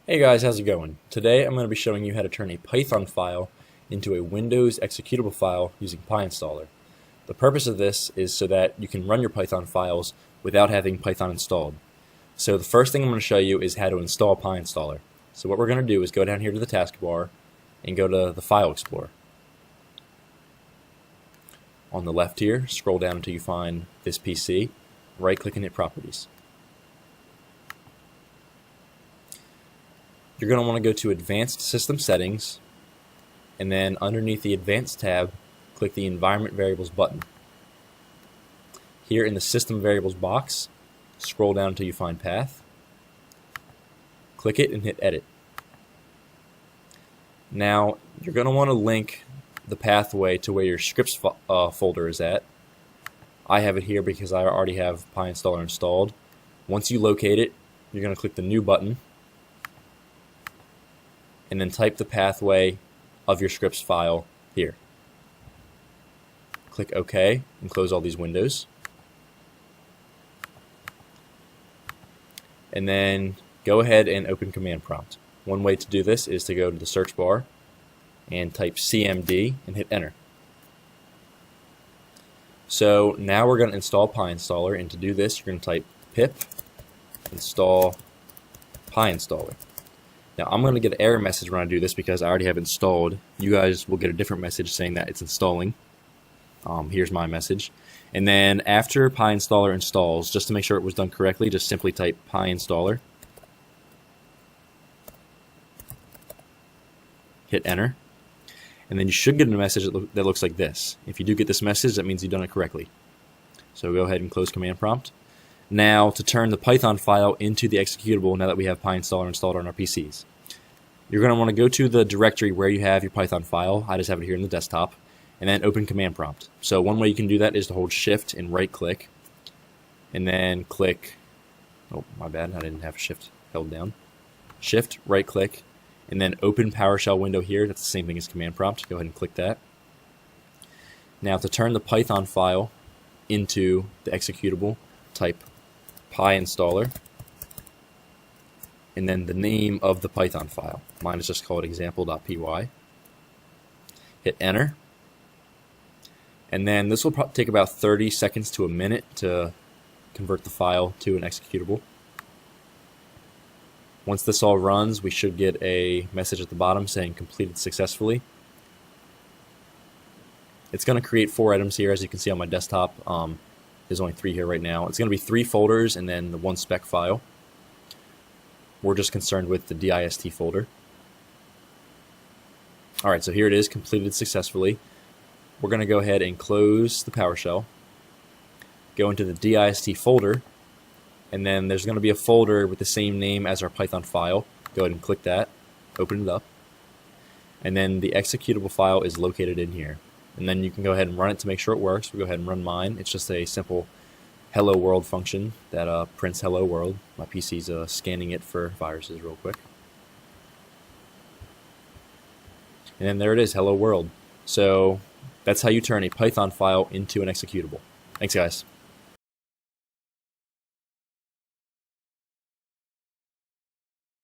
Hey guys, how's it going? Today I'm going to be showing you how to turn a Python file into a Windows executable file using Pyinstaller. The purpose of this is so that you can run your Python files without having Python installed. So the first thing I'm going to show you is how to install Pyinstaller. So what we're going to do is go down here to the taskbar and go to the File Explorer. On the left here, scroll down until you find this PC, right-click and hit Properties. You're going to want to go to Advanced System Settings, and then underneath the Advanced tab, click the Environment Variables button. Here in the System Variables box, scroll down until you find Path, click it and hit Edit. Now, you're going to want to link the pathway to where your scripts folder is at. I have it here because I already have Pyinstaller installed. Once you locate it, you're going to click the New button, and then type the pathway of your scripts file here. Click OK and close all these windows. And then go ahead and open Command Prompt. One way to do this is to go to the search bar and type CMD and hit Enter. So now we're going to install Pyinstaller, and to do this you're going to type pip install Pyinstaller. Now I'm going to get an error message when I do this because I already have it installed. You guys will get a different message saying that it's installing. Here's my message. And then after Pyinstaller installs, just to make sure it was done correctly, just simply type Pyinstaller, hit Enter, and then you should get a message that looks like this. If you do get this message, that means you've done it correctly. So go ahead and close Command Prompt. Now, to turn the Python file into the executable, now that we have Pyinstaller installed on our PCs, you're going to want to go to the directory where you have your Python file. I just have it here in the desktop, and then open Command Prompt. So one way you can do that is to hold Shift and right-click, and then click, oh, my bad, I didn't have Shift held down. Shift, right-click, and then open PowerShell window here. That's the same thing as Command Prompt. Go ahead and click that. Now, to turn the Python file into the executable, type Pyinstaller, and then the name of the Python file. Mine is just called example.py. Hit Enter, and then this will probably take about 30 seconds to a minute to convert the file to an executable. Once this all runs, we should get a message at the bottom saying completed successfully. It's going to create 4 items here, as you can see on my desktop. There's only 3 here right now. It's going to be 3 folders and then the 1 spec file. We're just concerned with the dist folder. Alright, so here it is, completed successfully. We're going to go ahead and close the PowerShell, go into the dist folder, and then there's going to be a folder with the same name as our Python file. Go ahead and click that, open it up, and then the executable file is located in here. And then you can go ahead and run it to make sure it works. We'll go ahead and run mine. It's just a simple hello world function that prints hello world. My PC's scanning it for viruses real quick. And then there it is, hello world. So that's how you turn a Python file into an executable. Thanks guys.